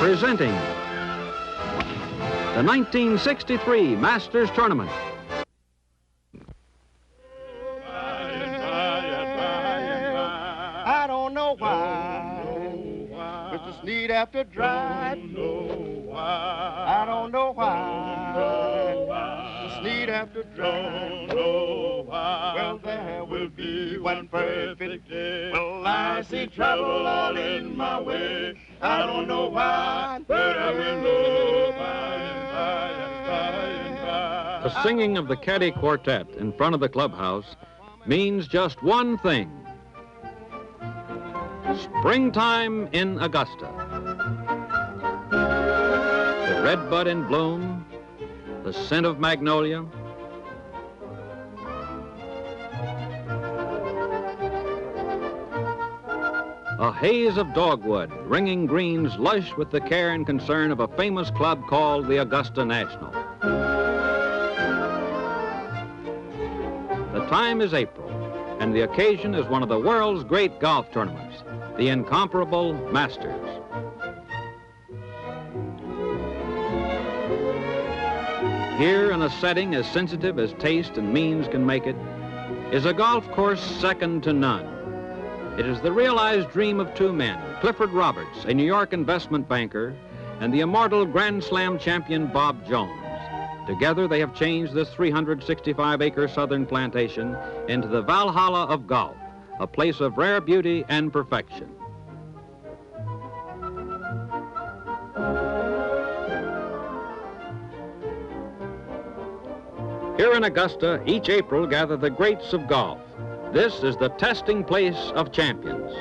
Presenting the 1963 Masters Tournament. I don't know why Mr. Sneed after dry. I don't know why Mr. Sneed after dry. Well, there will be one perfect day. Well, I see trouble all in my way. I don't know why, but I will know by and by and by and by. The singing of the Caddy Quartet in front of the clubhouse means just one thing: springtime in Augusta. The redbud in bloom, the scent of magnolia, a haze of dogwood, ringing greens lush with the care and concern of a famous club called the Augusta National. The time is April, and the occasion is one of the world's great golf tournaments, the incomparable Masters. Here, in a setting as sensitive as taste and means can make it, is a golf course second to none. It is the realized dream of two men, Clifford Roberts, a New York investment banker, and the immortal Grand Slam champion Bob Jones. Together, they have changed this 365-acre southern plantation into the Valhalla of golf, a place of rare beauty and perfection. Here in Augusta, each April gather the greats of golf. This is the testing place of champions.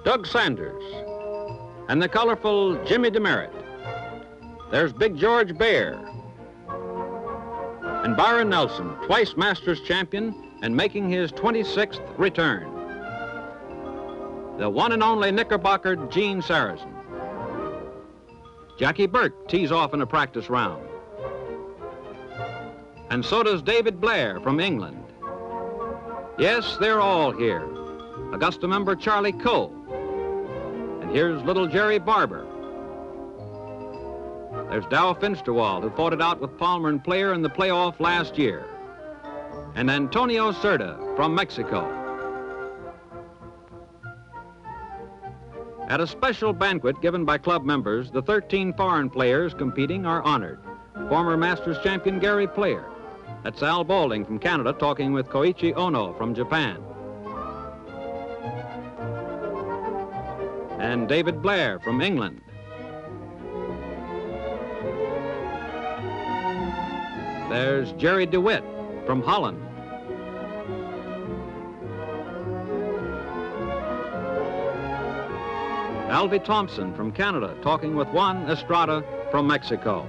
Doug Sanders and the colorful Jimmy DeMeritt. There's Big George Bear and Byron Nelson, twice Masters champion and making his 26th return. The one and only Knickerbocker Gene Sarazen. Jackie Burke tees off in a practice round. And so does David Blair from England. Yes, they're all here. Augusta member Charlie Coe. And here's little Jerry Barber. There's Dow Finsterwald, who fought it out with Palmer and Player in the playoff last year. And Antonio Cerda from Mexico. At a special banquet given by club members, the 13 foreign players competing are honored. Former Masters champion Gary Player. That's Al Balding from Canada talking with Koichi Ono from Japan. And David Blair from England. There's Jerry DeWitt from Holland. Alvy Thompson from Canada talking with Juan Estrada from Mexico.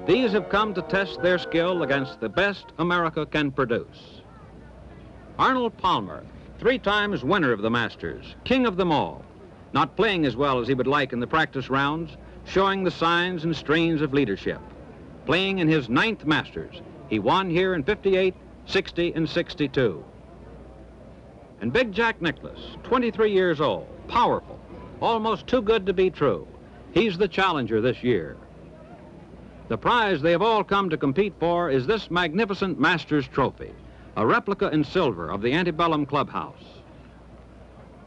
These have come to test their skill against the best America can produce. Arnold Palmer, 3 times winner of the Masters, king of them all, not playing as well as he would like in the practice rounds, showing the signs and strains of leadership. Playing in his 9th Masters, he won here in 58, 60, and 62. And Big Jack Nicklaus, 23 years old, powerful, almost too good to be true. He's the challenger this year. The prize they have all come to compete for is this magnificent Masters trophy, a replica in silver of the antebellum clubhouse.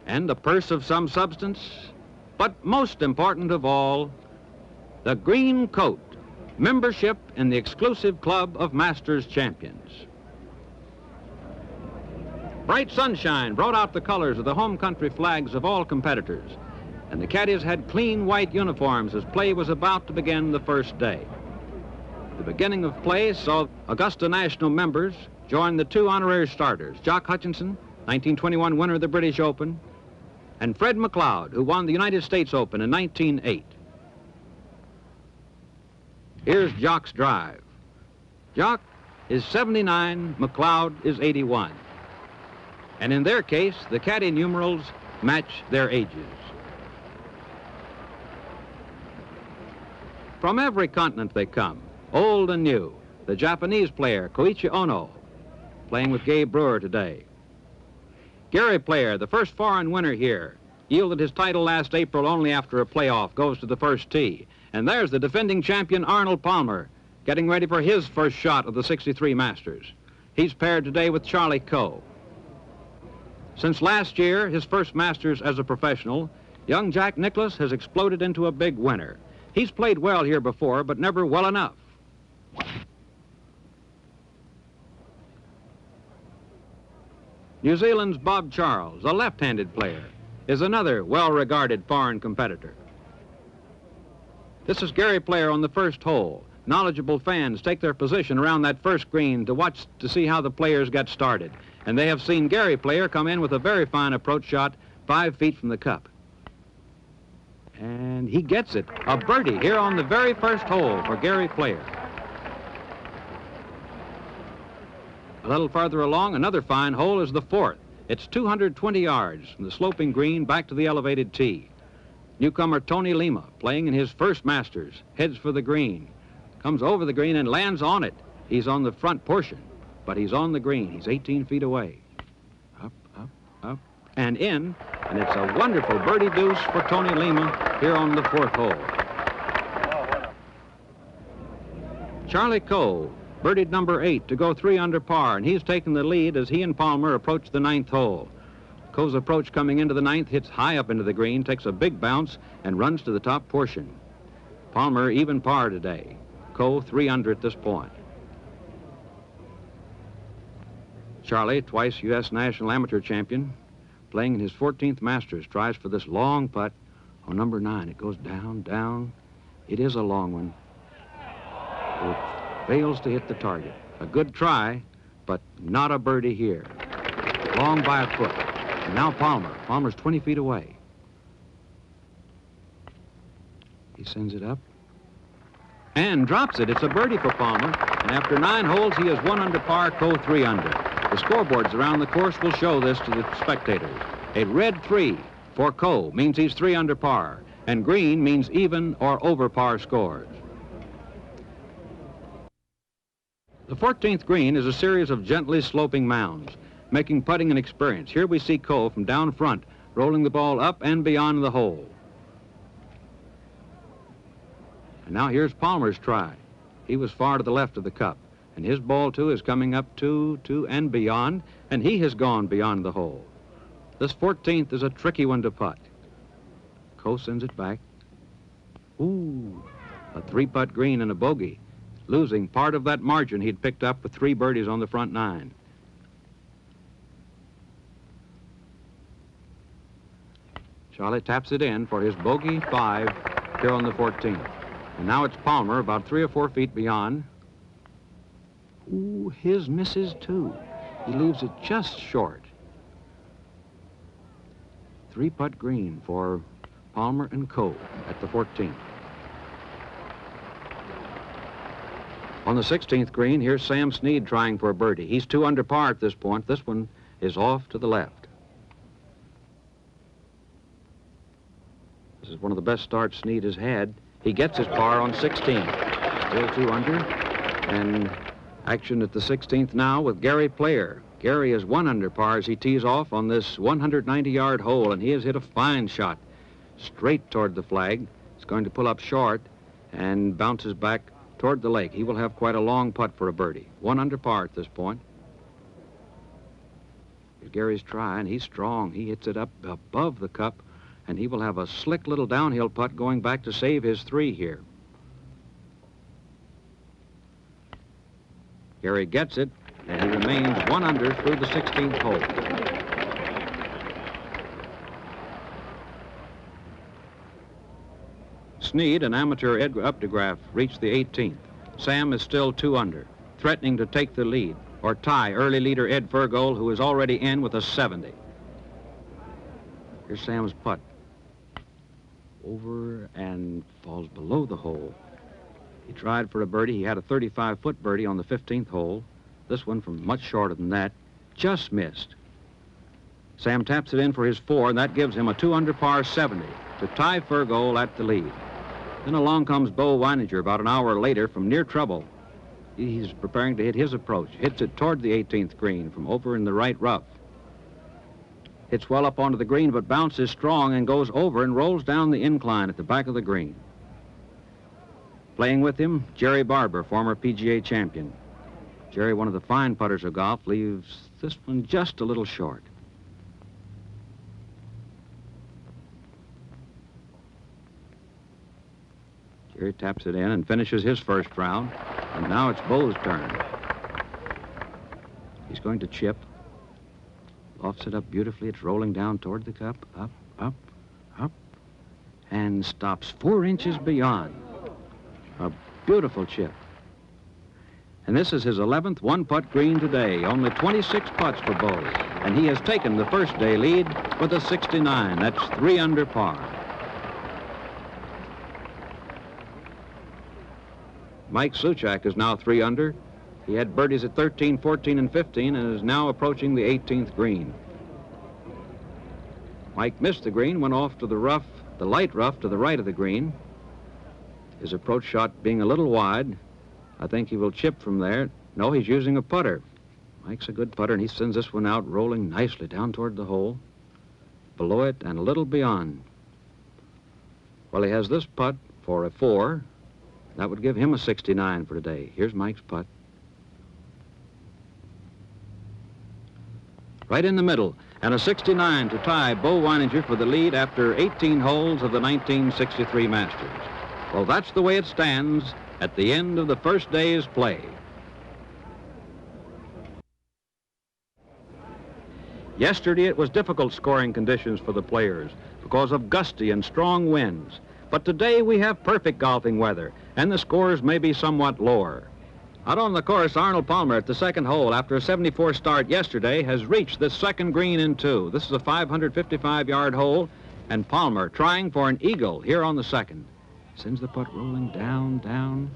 And a purse of some substance, but most important of all, the green coat, membership in the exclusive club of Masters champions. Bright sunshine brought out the colors of the home country flags of all competitors, and the caddies had clean white uniforms as play was about to begin the first day. The beginning of play saw Augusta National members join the 2 honorary starters, Jock Hutchinson, 1921 winner of the British Open, and Fred McLeod, who won the United States Open in 1908. Here's Jock's drive. Jock is 79, McLeod is 81. And in their case, the caddy numerals match their ages. From every continent they come, old and new. The Japanese player, Koichi Ono, playing with Gabe Brewer today. Gary Player, the first foreign winner here, yielded his title last April only after a playoff, goes to the first tee. And there's the defending champion, Arnold Palmer, getting ready for his first shot of the 63 Masters. He's paired today with Charlie Coe. Since last year, his first Masters as a professional, young Jack Nicklaus has exploded into a big winner. He's played well here before, but never well enough. New Zealand's Bob Charles, a left-handed player, is another well-regarded foreign competitor. This is Gary Player on the first hole. Knowledgeable fans take their position around that first green to watch to see how the players get started. And they have seen Gary Player come in with a very fine approach shot 5 feet from the cup. And he gets it. A birdie here on the very first hole for Gary Player. A little farther along, another fine hole is the fourth. It's 220 yards from the sloping green back to the elevated tee. Newcomer Tony Lima, playing in his first Masters, heads for the green. Comes over the green and lands on it. He's on the front portion, but he's on the green. He's 18 feet away. Up, up, up, and in. And it's a wonderful birdie deuce for Tony Lima here on the fourth hole. Charlie Coe birdied number 8 to go 3 under par, and he's taken the lead as he and Palmer approach the 9th hole. Coe's approach coming into the 9th hits high up into the green, takes a big bounce, and runs to the top portion. Palmer even par today. Coe 3 under at this point. Charlie, twice U.S. National Amateur Champion, playing in his 14th Masters, tries for this long putt on number 9. It goes down, down. It is a long one. It fails to hit the target. A good try, but not a birdie here. Long by a foot. And now Palmer. Palmer's 20 feet away. He sends it up and drops it. It's a birdie for Palmer. And after 9 holes, he is 1 under par, Coe 3 under. The scoreboards around the course will show this to the spectators. A red 3 for Coe means he's 3 under par, and green means even or over par scores. The 14th green is a series of gently sloping mounds, making putting an experience. Here we see Coe from down front, rolling the ball up and beyond the hole. And now here's Palmer's try. He was far to the left of the cup, and his ball, too, is coming up to and beyond, and he has gone beyond the hole. This 14th is a tricky one to putt. Coe sends it back. Ooh, a 3-putt green and a bogey, losing part of that margin he'd picked up with 3 birdies on the front 9. Charlie taps it in for his bogey 5 here on the 14th. And now it's Palmer about 3 or 4 feet beyond. Ooh, his misses too. He leaves it just short. 3-putt green for Palmer and Coe at the 14th. On the 16th green, here's Sam Snead trying for a birdie. He's 2 under par at this point. This one is off to the left. This is one of the best starts Snead has had. He gets his par on 16. Still 2 under. And action at the 16th now with Gary Player. Gary is 1 under par as he tees off on this 190-yard hole, and he has hit a fine shot straight toward the flag. It's going to pull up short and bounces back toward the lake. He will have quite a long putt for a birdie. 1 under par at this point. Here's Gary's try, and he's strong. He hits it up above the cup, and he will have a slick little downhill putt going back to save his 3 here. Gary gets it, and he remains 1 under through the 16th hole. Snead, an amateur Edgar Updegraff, reached the 18th. Sam is still 2 under, threatening to take the lead or tie early leader Ed Fergold, who is already in with a 70. Here's Sam's putt. Over and falls below the hole. He tried for a birdie. He had a 35-foot birdie on the 15th hole. This one from much shorter than that, just missed. Sam taps it in for his 4, and that gives him a 2 under par 70 to tie Fergold at the lead. Then along comes Bo Weininger about an hour later from near trouble. He's preparing to hit his approach. Hits it toward the 18th green from over in the right rough. Hits well up onto the green, but bounces strong and goes over and rolls down the incline at the back of the green. Playing with him, Jerry Barber, former PGA champion. Jerry, one of the fine putters of golf, leaves this one just a little short. Jerry taps it in and finishes his first round, and now it's Bo's turn. He's going to chip. Lofts it up beautifully. It's rolling down toward the cup. Up, up, up. And stops 4 inches beyond. A beautiful chip. And this is his 11th one-putt green today. Only 26 putts for Bo. And he has taken the first day lead with a 69. That's 3 under par. Mike Suchak is now 3 under. He had birdies at 13, 14, and 15 and is now approaching the 18th green. Mike missed the green, went off to the rough, the light rough to the right of the green. His approach shot being a little wide. I think he will chip from there. No, he's using a putter. Mike's a good putter, and he sends this one out rolling nicely down toward the hole. Below it and a little beyond. Well, he has this putt for a 4. That would give him a 69 for today. Here's Mike's putt. Right in the middle, and a 69 to tie Bo Weininger for the lead after 18 holes of the 1963 Masters. Well, that's the way it stands at the end of the first day's play. Yesterday it was difficult scoring conditions for the players because of gusty and strong winds. But today we have perfect golfing weather, and the scores may be somewhat lower. Out on the course, Arnold Palmer at the second hole, after a 74 start yesterday, has reached the second green in 2. This is a 555-yard hole, and Palmer trying for an eagle here on the second. Sends the putt rolling down, down,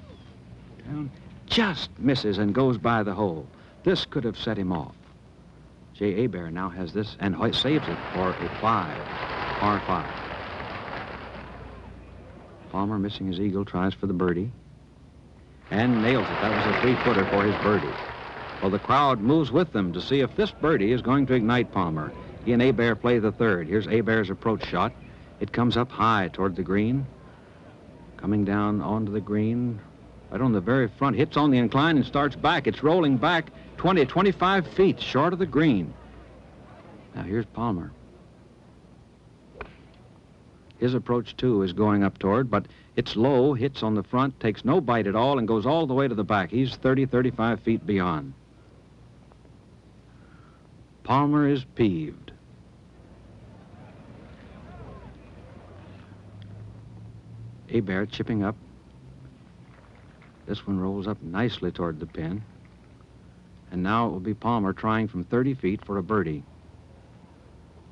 down. Just misses and goes by the hole. This could have set him off. Jay Hebert now has this and saves it for a 5, par 5. Palmer, missing his eagle, tries for the birdie and nails it. That was a 3-footer for his birdie. Well, the crowd moves with them to see if this birdie is going to ignite Palmer. He and Hebert play the third. Here's Hebert's approach shot. It comes up high toward the green. Coming down onto the green, right on the very front, hits on the incline and starts back. It's rolling back 20, 25 feet short of the green. Now here's Palmer. His approach, too, is going up toward, but it's low, hits on the front, takes no bite at all, and goes all the way to the back. He's 30, 35 feet beyond. Palmer is peeved. Hebert chipping up. This one rolls up nicely toward the pin. And now it will be Palmer trying from 30 feet for a birdie.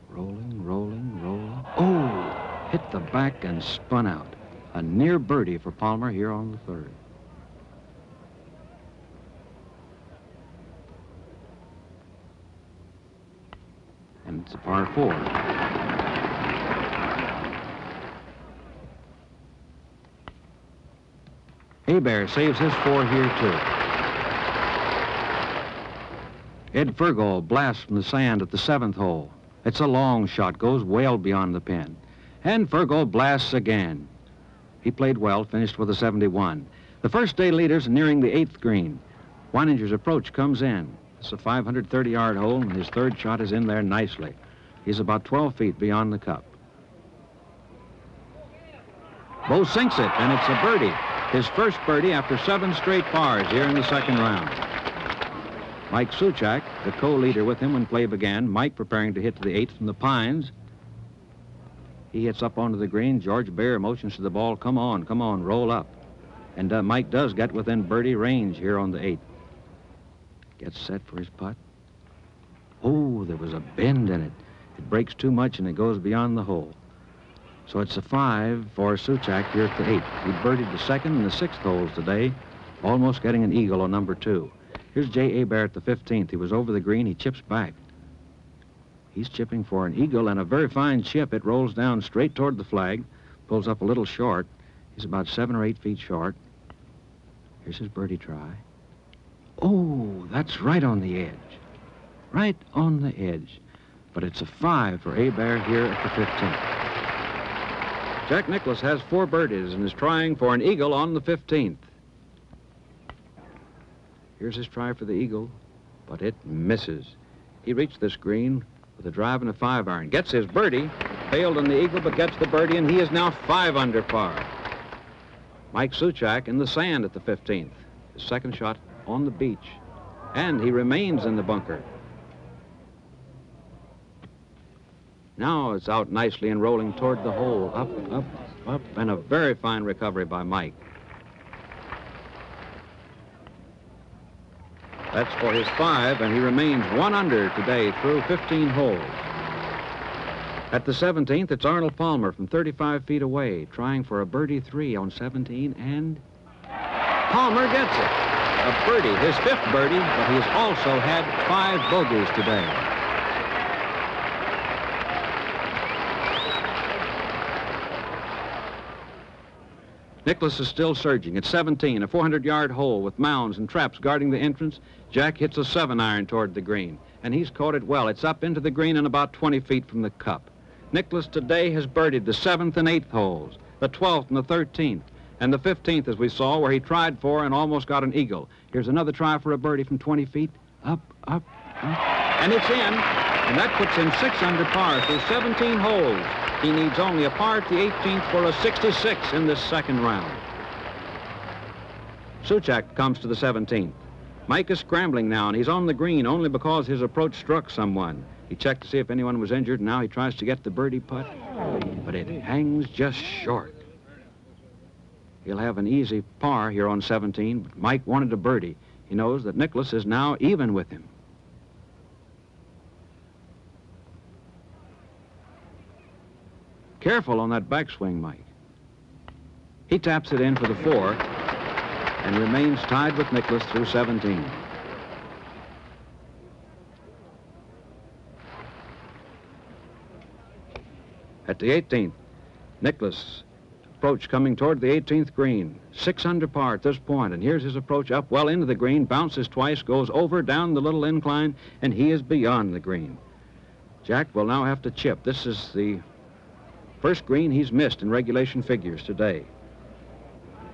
Rolling, rolling, rolling. Oh! Hit the back and spun out. A near birdie for Palmer here on the third. And it's a par 4. Hebert saves his 4 here, too. Ed Fergall blasts from the sand at the 7th hole. It's a long shot, goes well beyond the pin. And Fergall blasts again. He played well, finished with a 71. The first day leaders nearing the 8th green. Weininger's approach comes in. It's a 530-yard hole, and his third shot is in there nicely. He's about 12 feet beyond the cup. Bo sinks it, and it's a birdie. His first birdie after 7 straight pars here in the second round. Mike Suchak, the co-leader with him when play began. Mike preparing to hit to the 8th from the pines. He hits up onto the green. George Bear motions to the ball, come on, roll up. And Mike does get within birdie range here on the 8th. Gets set for his putt. Oh, there was a bend in it. It breaks too much and it goes beyond the hole. So it's a 5 for Suchak here at the 8th. He birdied the 2nd and the 6th holes today, almost getting an eagle on number 2. Here's Jay Hebert at the 15th. He was over the green. He chips back. He's chipping for an eagle and a very fine chip. It rolls down straight toward the flag, pulls up a little short. He's about 7 or 8 feet short. Here's his birdie try. Oh, that's right on the edge. Right on the edge. but it's a 5 for Hebert here at the 15th. Jack Nicklaus has 4 birdies and is trying for an eagle on the 15th. Here's his try for the eagle, but it misses. He reached this green with a drive and a 5-iron. Gets his birdie, failed on the eagle, but gets the birdie, and he is now 5 under par. Mike Souchak in the sand at the 15th. His second shot on the beach, and he remains in the bunker. Now it's out nicely and rolling toward the hole. Up, up, up, and a very fine recovery by Mike. That's for his 5, and he remains 1 under today through 15 holes. At the 17th, it's Arnold Palmer from 35 feet away, trying for a birdie 3 on 17, and Palmer gets it. A birdie, his 5th birdie, but he's also had 5 bogeys today. Nicklaus is still surging. It's 17, a 400-yard hole with mounds and traps guarding the entrance. Jack hits a 7-iron toward the green, and he's caught it well. It's up into the green and about 20 feet from the cup. Nicklaus today has birdied the 7th and 8th holes, the 12th and the 13th, and the 15th, as we saw, where he tried for and almost got an eagle. Here's another try for a birdie from 20 feet. Up, up, up, and it's in, and that puts him 6 under par through 17 holes. He needs only a par at the 18th for a 66 in this second round. Souchak comes to the 17th. Mike is scrambling now, and he's on the green only because his approach struck someone. He checked to see if anyone was injured, and now he tries to get the birdie putt, but it hangs just short. He'll have an easy par here on 17, but Mike wanted a birdie. He knows that Nicklaus is now even with him. Careful on that backswing, Mike. He taps it in for the 4 and remains tied with Nicklaus through 17. At the 18th, Nicklaus approach coming toward the 18th green. 6 under par at this point, and here's his approach up well into the green, bounces twice, goes over, down the little incline, and he is beyond the green. Jack will now have to chip. This is the first green he's missed in regulation figures today.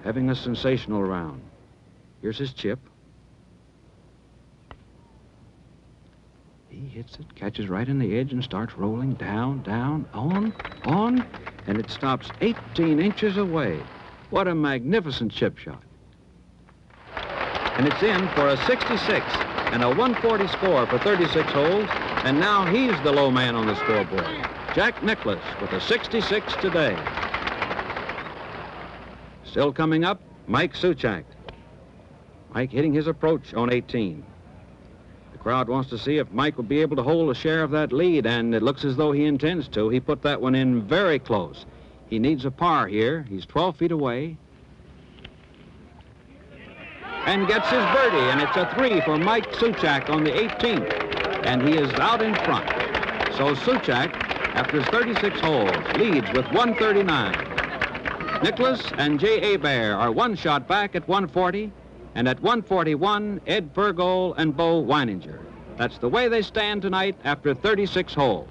Having a sensational round. Here's his chip. He hits it, catches right in the edge, and starts rolling down, down, on, and it stops 18 inches away. What a magnificent chip shot. And it's in for a 66 and a 140 score for 36 holes, and now he's the low man on the scoreboard. Jack Nicklaus with a 66 today. Still coming up, Mike Souchak. Mike hitting his approach on 18. The crowd wants to see if Mike will be able to hold a share of that lead, and it looks as though he intends to. He put that one in very close. He needs a par here. He's 12 feet away. And gets his birdie, and it's a 3 for Mike Souchak on the 18th. And he is out in front. So Souchak, after his 36 holes, leads with 139. Nicklaus and J. Hebert are 1 shot back at 140, and at 141, Ed Pergol and Bo Weininger. That's the way they stand tonight after 36 holes.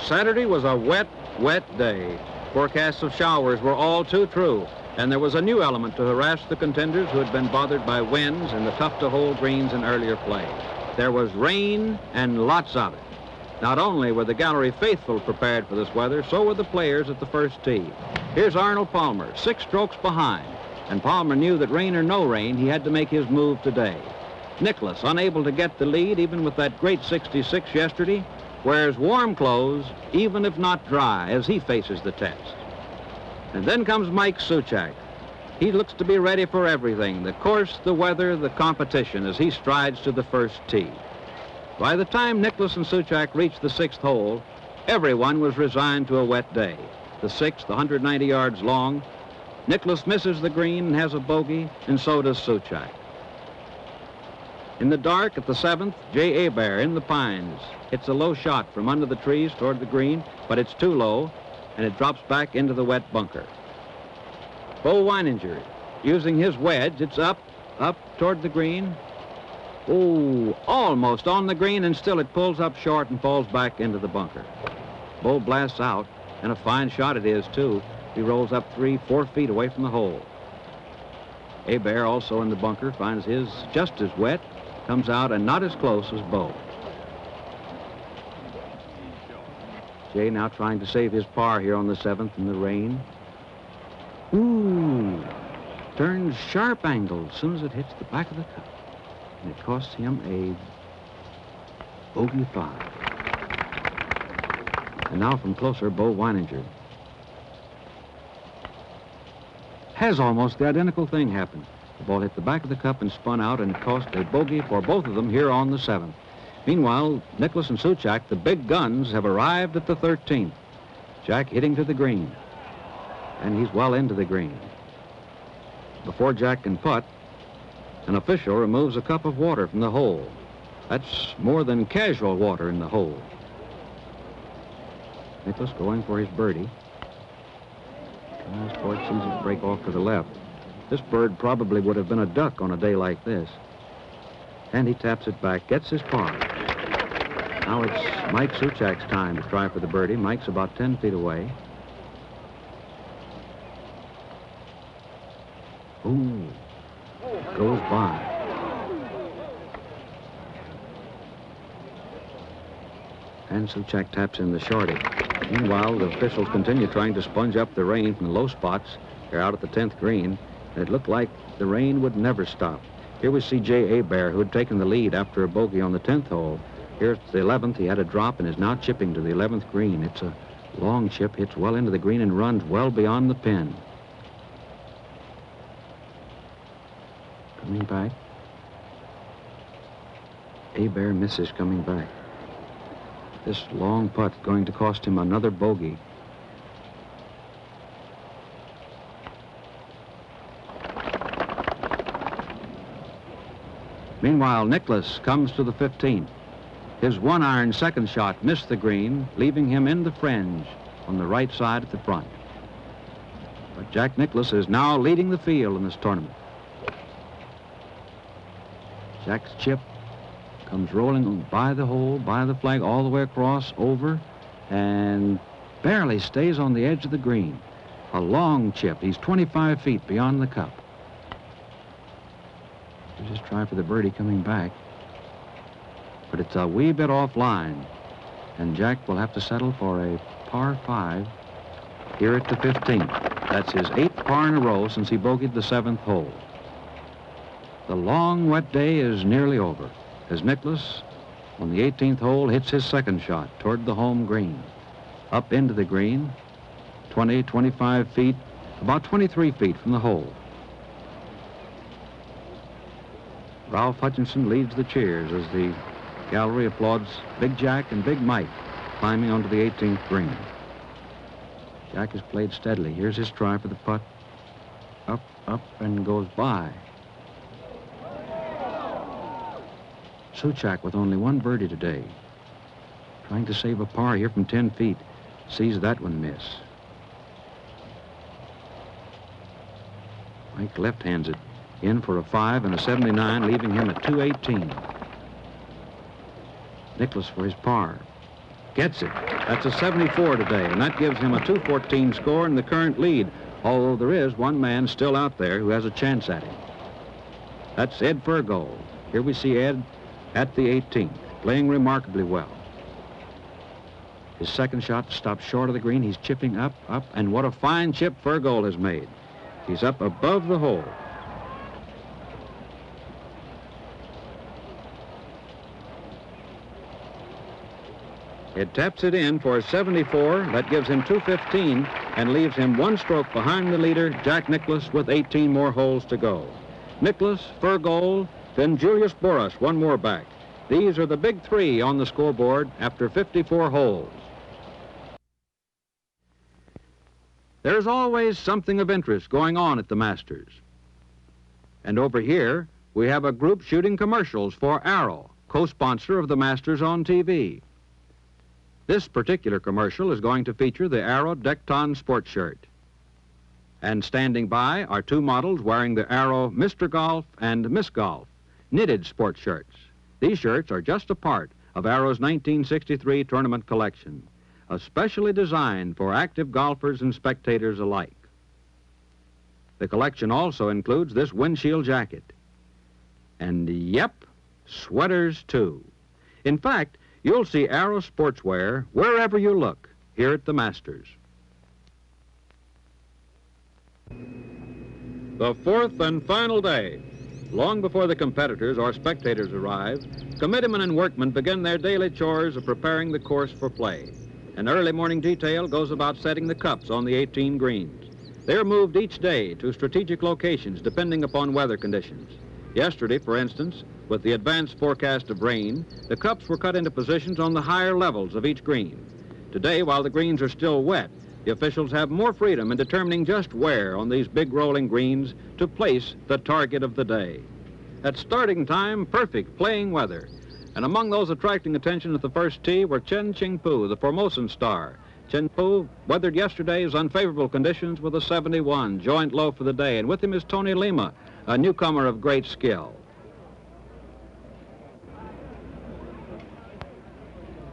Saturday was a wet, wet day. Forecasts of showers were all too true, and there was a new element to harass the contenders who had been bothered by winds and the tough-to-hold greens in earlier play. There was rain, and lots of it. Not only were the gallery faithful prepared for this weather, so were the players at the first tee. Here's Arnold Palmer, 6 strokes behind, and Palmer knew that rain or no rain, he had to make his move today. Nicklaus, unable to get the lead even with that great 66 yesterday, wears warm clothes, even if not dry, as he faces the test. And then comes Mike Souchak. He looks to be ready for everything, the course, the weather, the competition, as he strides to the first tee. By the time Nicklaus and Souchak reached the 6th hole, everyone was resigned to a wet day. The 6th, 190 yards long. Nicklaus misses the green and has a bogey, and so does Souchak. In the dark at the 7th, J. Hebert in the pines hits a low shot from under the trees toward the green, but it's too low, and it drops back into the wet bunker. Bo Weininger, using his wedge, it's up toward the green, Oh, almost on the green, and still it pulls up short and falls back into the bunker. Bo blasts out, and a fine shot it is, too. He rolls up 3-4 feet away from the hole. Hebert, also in the bunker, finds his just as wet, comes out and not as close as Bo. Jay now trying to save his par here on the 7th in the rain. Ooh, turns sharp angle as soon as it hits the back of the cup. And it costs him a bogey 5. And now from closer, Bo Weininger. Has almost the identical thing happen. The ball hit the back of the cup and spun out, and it cost a bogey for both of them here on the 7th. Meanwhile, Nicklaus and Souchak, the big guns, have arrived at the 13th. Jack hitting to the green. And he's well into the green. Before Jack can putt, an official removes a cup of water from the hole. That's more than casual water in the hole. Nicklaus going for his birdie. This boy sees it break off to the left. This bird probably would have been a duck on a day like this. And he taps it back, gets his par. Now it's Mike Souchak's time to try for the birdie. Mike's about 10 feet away. Ooh, goes by. And Souchak taps in the shorty. Meanwhile, the officials continue trying to sponge up the rain from the low spots. They're out at the 10th green. And it looked like the rain would never stop. Here we see Jay Hebert, who had taken the lead after a bogey on the 10th hole. Here's the 11th. He had a drop and is now chipping to the 11th green. It's a long chip, hits well into the green and runs well beyond the pin. Coming back. Hebert misses coming back. This long putt going to cost him another bogey. Meanwhile, Nicklaus comes to the 15th. His one-iron second shot missed the green, leaving him in the fringe on the right side at the front. But Jack Nicklaus is now leading the field in this tournament. Jack's chip comes rolling by the hole, by the flag, all the way across, over, and barely stays on the edge of the green. A long chip. He's 25 feet beyond the cup. He'll just try for the birdie coming back. But it's a wee bit offline, and Jack will have to settle for a par 5 here at the 15th. That's his 8th par in a row since he bogeyed the 7th hole. The long, wet day is nearly over as Nicklaus, on the 18th hole, hits his second shot toward the home green. Up into the green, 20, 25 feet, about 23 feet from the hole. Ralph Hutchinson leads the cheers as the gallery applauds Big Jack and Big Mike climbing onto the 18th green. Jack has played steadily. Here's his try for the putt. Up, up, and goes by. Souchak with only one birdie today. Trying to save a par here from 10 feet. Sees that one miss. Mike left-hands it in for a 5 and a 79, leaving him at 218. Nicklaus for his par. Gets it. That's a 74 today, and that gives him a 214 score in the current lead, although there is one man still out there who has a chance at him. That's Ed Fergold. Here we see Ed at the 18th, playing remarkably well. His second shot stops short of the green. He's chipping up, up, and what a fine chip Fergold has made. He's up above the hole. It taps it in for a 74. That gives him 215 and leaves him one stroke behind the leader, Jack Nicklaus, with 18 more holes to go. Nicklaus, Fergold, then Julius Boris, one more back. These are the big three on the scoreboard after 54 holes. There's always something of interest going on at the Masters. And over here, we have a group shooting commercials for Arrow, co-sponsor of the Masters on TV. This particular commercial is going to feature the Arrow Decton sports shirt. And standing by are two models wearing the Arrow Mr. Golf and Miss Golf. knitted sports shirts. These shirts are just a part of Arrow's 1963 tournament collection, especially designed for active golfers and spectators alike. The collection also includes this windshield jacket. And yep, sweaters too. In fact, you'll see Arrow sportswear wherever you look here at the Masters. The fourth and final day. Long before the competitors or spectators arrive, committeemen and workmen begin their daily chores of preparing the course for play. An early morning detail goes about setting the cups on the 18 greens. They are moved each day to strategic locations depending upon weather conditions. Yesterday, for instance, with the advanced forecast of rain, the cups were cut into positions on the higher levels of each green. Today, while the greens are still wet, the officials have more freedom in determining just where on these big rolling greens to place the target of the day. At starting time, perfect playing weather. And among those attracting attention at the first tee were Chen Qingpu, the Formosan star. Chen Pu weathered yesterday's unfavorable conditions with a 71, joint low for the day, and with him is Tony Lima, a newcomer of great skill.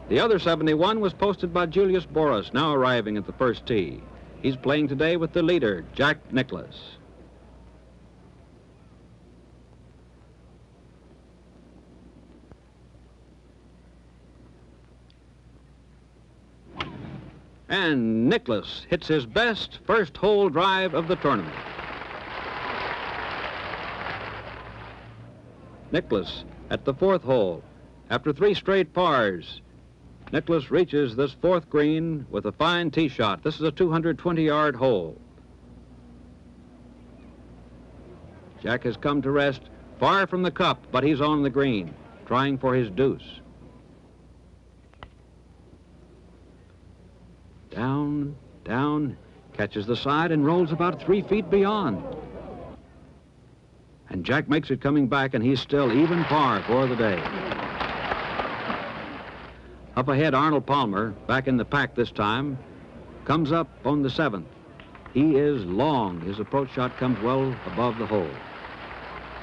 The other 71 was posted by Julius Boris, now arriving at the first tee. He's playing today with the leader, Jack Nicklaus. And Nicklaus hits his best first hole drive of the tournament. Nicklaus at the fourth hole. After 3 straight pars, Nicklaus reaches this fourth green with a fine tee shot. This is a 220-yard hole. Jack has come to rest far from the cup, but he's on the green, trying for his deuce. Down, down, catches the side and rolls about 3 feet beyond. And Jack makes it coming back, and he's still even par for the day. Up ahead, Arnold Palmer, back in the pack this time, comes up on the 7th. He is long. His approach shot comes well above the hole.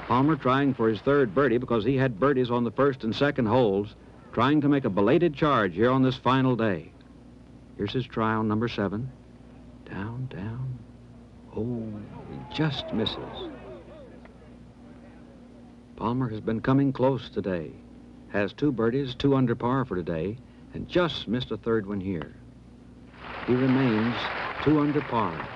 Palmer trying for his 3rd birdie because he had birdies on the 1st and 2nd holes, trying to make a belated charge here on this final day. Here's his try on number 7. Down, down. Oh, he just misses. Palmer has been coming close today. Has 2 birdies, 2 under par for today, and just missed a 3rd one here. He remains 2 under par.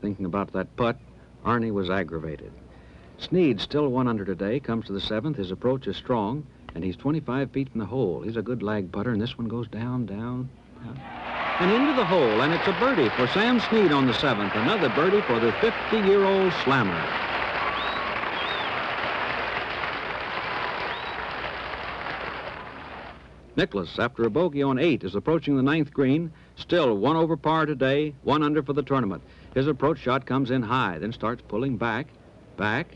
Thinking about that putt, Arnie was aggravated. Sneed, still 1 under today, comes to the 7th. His approach is strong, and he's 25 feet in the hole. He's a good lag putter, and this one goes down, down, down, and into the hole, and it's a birdie for Sam Sneed on the 7th. Another birdie for the 50-year-old slammer. Nicklaus, after a bogey on 8, is approaching the 9th green. Still 1 over par today, 1 under for the tournament. His approach shot comes in high, then starts pulling back, back,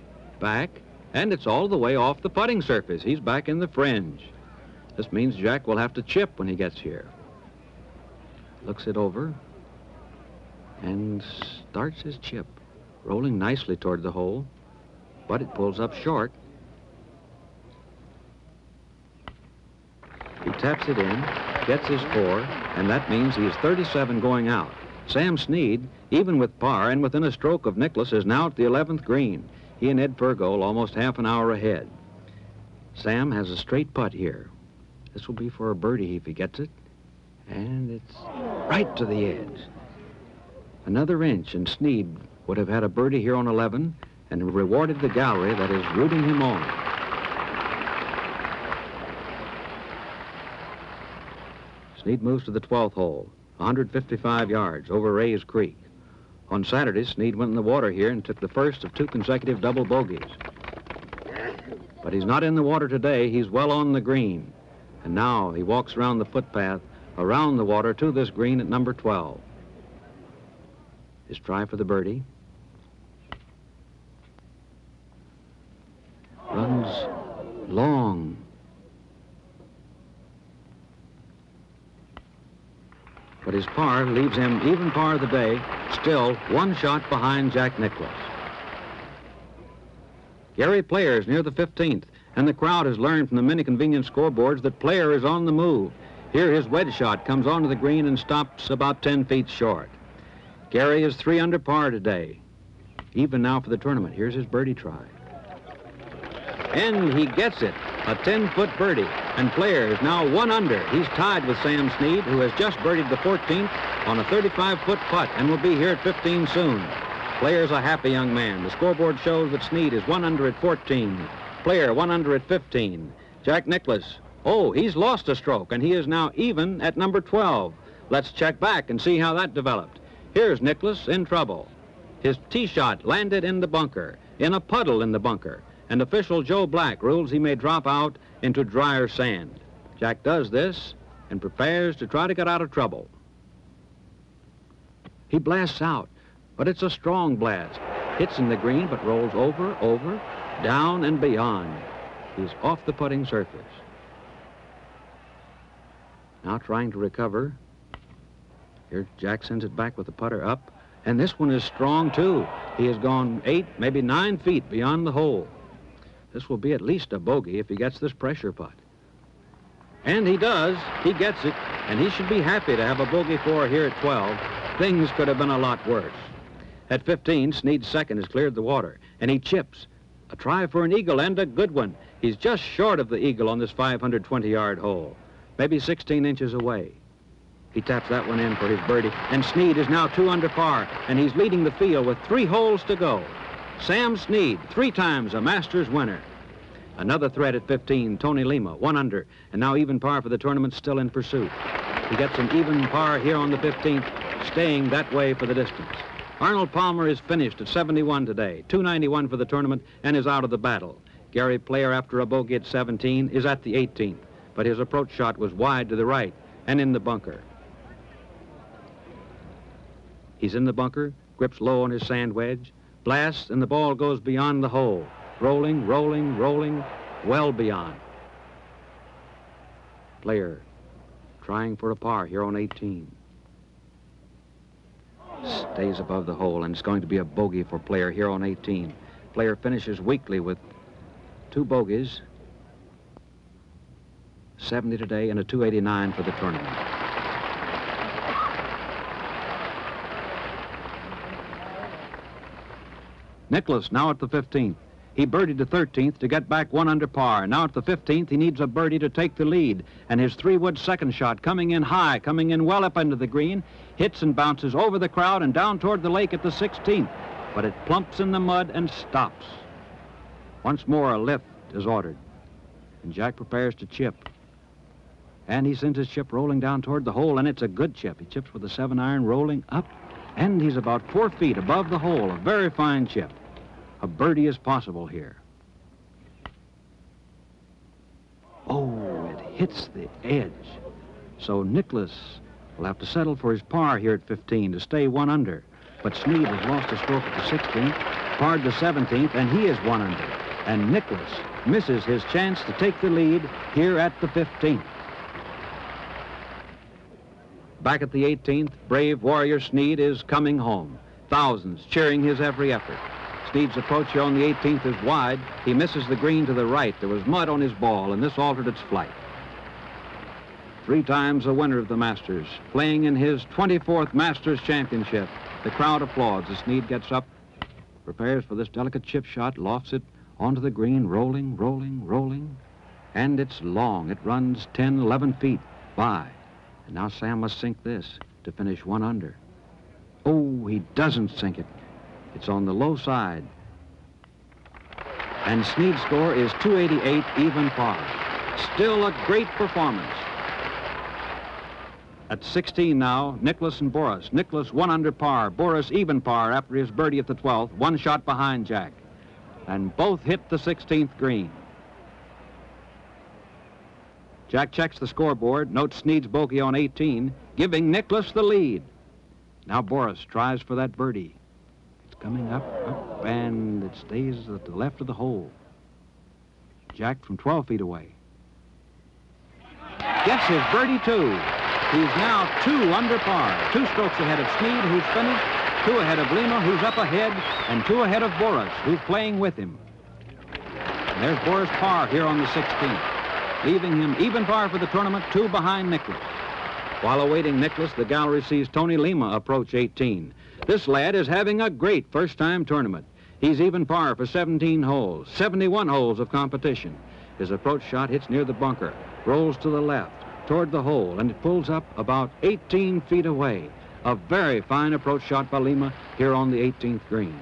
back, and it's all the way off the putting surface. He's back in the fringe. This means Jack will have to chip when he gets here. Looks it over and starts his chip, rolling nicely toward the hole, but it pulls up short. He taps it in, gets his 4, and that means he's 37 going out. Sam Sneed, even with par and within a stroke of Nicklaus, is now at the 11th green. He and Ed Fergold almost half an hour ahead. Sam has a straight putt here. This will be for a birdie if he gets it. And it's right to the edge. Another inch, and Sneed would have had a birdie here on 11 and rewarded the gallery that is rooting him on. Sneed moves to the 12th hole, 155 yards over Rays Creek. On Saturday, Sneed went in the water here and took the first of 2 consecutive double bogeys. But he's not in the water today. He's well on the green. And now he walks around the footpath, around the water to this green at number 12. His try for the birdie. Runs long. but his par leaves him even par of the day, still one shot behind Jack Nicklaus. Gary Player is near the 15th, and the crowd has learned from the many convenience scoreboards that Player is on the move. Here his wedge shot comes onto the green and stops about 10 feet short. Gary is 3 under par today. Even now for the tournament. Here's his birdie try. And he gets it, a 10-foot birdie. And Player is now 1 under. He's tied with Sam Snead, who has just birdied the 14th on a 35-foot putt and will be here at 15 soon. Player's a happy young man. The scoreboard shows that Snead is 1 under at 14. Player 1 under at 15. Jack Nicklaus, oh, he's lost a stroke, and he is now even at number 12. Let's check back and see how that developed. Here's Nicklaus in trouble. His tee shot landed in the bunker, in a puddle in the bunker, and official Joe Black rules he may drop out into drier sand. Jack does this and prepares to try to get out of trouble. He blasts out, but it's a strong blast. Hits in the green, but rolls over, down and beyond. He's off the putting surface. Now trying to recover. Here Jack sends it back with the putter up, and this one is strong too. He has gone 8, maybe 9 feet beyond the hole. This will be at least a bogey if he gets this pressure putt. And he does. He gets it, and he should be happy to have a bogey 4 here at 12. Things could have been a lot worse. At 15, Snead's second has cleared the water, and he chips. A try for an eagle, and a good one. He's just short of the eagle on this 520-yard hole, maybe 16 inches away. He taps that one in for his birdie, and Snead is now 2 under par, and he's leading the field with 3 holes to go. Sam Snead, 3 times a Masters winner. Another threat at 15, Tony Lima, 1 under, and now even par for the tournament, still in pursuit. He gets an even par here on the 15th, staying that way for the distance. Arnold Palmer is finished at 71 today, 291 for the tournament, and is out of the battle. Gary Player, after a bogey at 17, is at the 18th, but his approach shot was wide to the right and in the bunker. He's in the bunker, grips low on his sand wedge, blasts, and the ball goes beyond the hole, rolling, well beyond. Player trying for a par here on 18. Stays above the hole, and it's going to be a bogey for Player here on 18. Player finishes weakly with 2 bogeys, 70 today, and a 289 for the tournament. Nicklaus now at the 15th. He birdied the 13th to get back 1 under par. Now at the 15th, he needs a birdie to take the lead. And his 3-wood second shot coming in high, coming in well up into the green, hits and bounces over the crowd and down toward the lake at the 16th. But it plumps in the mud and stops. Once more, a lift is ordered. And Jack prepares to chip. And he sends his chip rolling down toward the hole, and it's a good chip. He chips with a 7-iron rolling up, and he's about 4 feet above the hole. A very fine chip. A birdie is possible here. Oh, it hits the edge. So Nicklaus will have to settle for his par here at 15 to stay 1 under. But Snead has lost a stroke at the 16th, parred the 17th, and he is 1 under. And Nicklaus misses his chance to take the lead here at the 15th. Back at the 18th, brave warrior Snead is coming home. Thousands cheering his every effort. Snead's approach here on the 18th is wide. He misses the green to the right. There was mud on his ball, and this altered its flight. 3 times a winner of the Masters, playing in his 24th Masters Championship. The crowd applauds as Snead gets up, prepares for this delicate chip shot, lofts it onto the green, rolling, and it's long. It runs 10, 11 feet by. And now Sam must sink this to finish 1 under. Oh, he doesn't sink it. It's on the low side. And Snead's score is 288, even par. Still a great performance. At 16 now, Nicklaus and Boris. Nicklaus 1 under par, Boris even par after his birdie at the 12th, 1 shot behind Jack. And both hit the 16th green. Jack checks the scoreboard, notes Snead's bogey on 18, giving Nicklaus the lead. Now Boris tries for that birdie. It's coming up, and it stays at the left of the hole. Jack from 12 feet away gets his birdie too. He's now 2 under par, 2 strokes ahead of Snead, who's finished, 2 ahead of Lima, who's up ahead, and 2 ahead of Boris, who's playing with him. And there's Boris Parr here on the 16th, leaving him even par for the tournament, 2 behind Nicklaus. While awaiting Nicklaus, the gallery sees Tony Lima approach 18. This lad is having a great first-time tournament. He's even par for 17 holes, 71 holes of competition. His approach shot hits near the bunker, rolls to the left, toward the hole, and it pulls up about 18 feet away. A very fine approach shot by Lima here on the 18th green.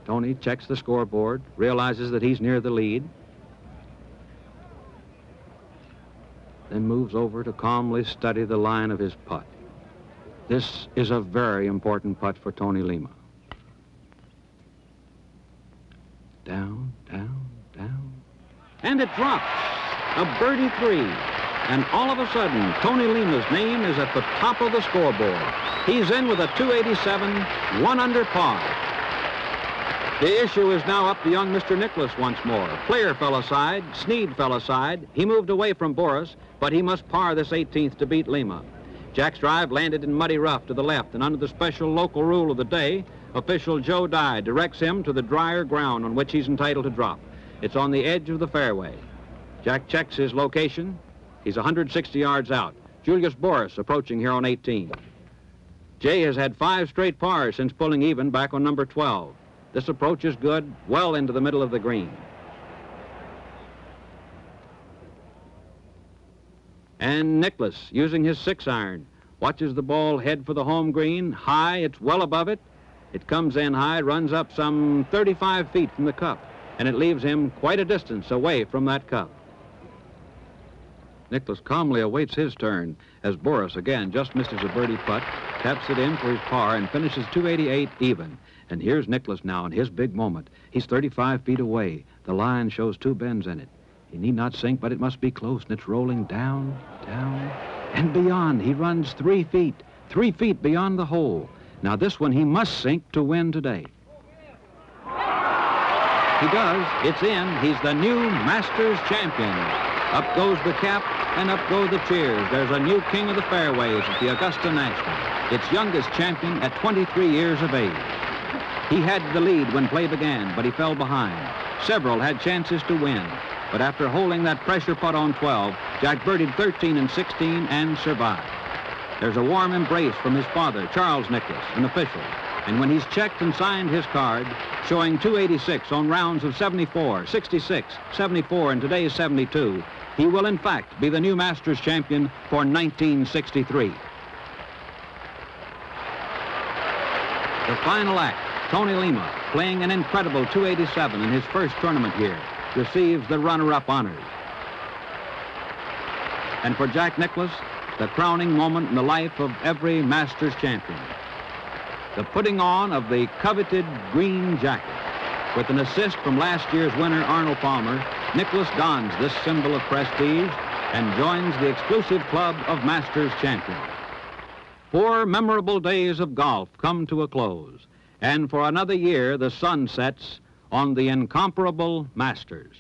Tony checks the scoreboard, realizes that he's near the lead, then moves over to calmly study the line of his putt. This is a very important putt for Tony Lima. Down, down, down. And it drops. A birdie 3. And all of a sudden, Tony Lima's name is at the top of the scoreboard. He's in with a 287, 1 under par. The issue is now up to young Mr. Nicklaus once more. Player fell aside, Snead fell aside. He moved away from Boris, but he must par this 18th to beat Lima. Jack's drive landed in muddy rough to the left, and under the special local rule of the day, official Joe Dye directs him to the drier ground on which he's entitled to drop. It's on the edge of the fairway. Jack checks his location. He's 160 yards out. Julius Boris approaching here on 18. Jay has had 5 straight pars since pulling even back on number 12. This approach is good, well into the middle of the green. And Nicklaus, using his 6-iron, watches the ball head for the home green. High, it's well above it. It comes in high, runs up some 35 feet from the cup, and it leaves him quite a distance away from that cup. Nicklaus calmly awaits his turn as Boris again just misses a birdie putt, taps it in for his par, and finishes 288 even. And here's Nicklaus now in his big moment. He's 35 feet away. The line shows 2 bends in it. He need not sink, but it must be close, and it's rolling down, down, and beyond. He runs 3 feet, 3 feet beyond the hole. Now this one he must sink to win today. He does. It's in. He's the new Masters champion. Up goes the cap, and up go the cheers. There's a new king of the fairways at the Augusta National, its youngest champion at 23 years of age. He had the lead when play began, but he fell behind. Several had chances to win, but after holding that pressure putt on 12, Jack birdied 13 and 16 and survived. There's a warm embrace from his father, Charles Nicklaus, an official, and when he's checked and signed his card, showing 286 on rounds of 74, 66, 74, and today's 72, he will in fact be the new Masters champion for 1963. The final act, Tony Lima, playing an incredible 287 in his first tournament here, receives the runner-up honors. And for Jack Nicklaus, the crowning moment in the life of every Masters champion, the putting on of the coveted green jacket. With an assist from last year's winner, Arnold Palmer, Nicklaus dons this symbol of prestige and joins the exclusive club of Masters champions. 4 memorable days of golf come to a close, and for another year the sun sets on the incomparable Masters.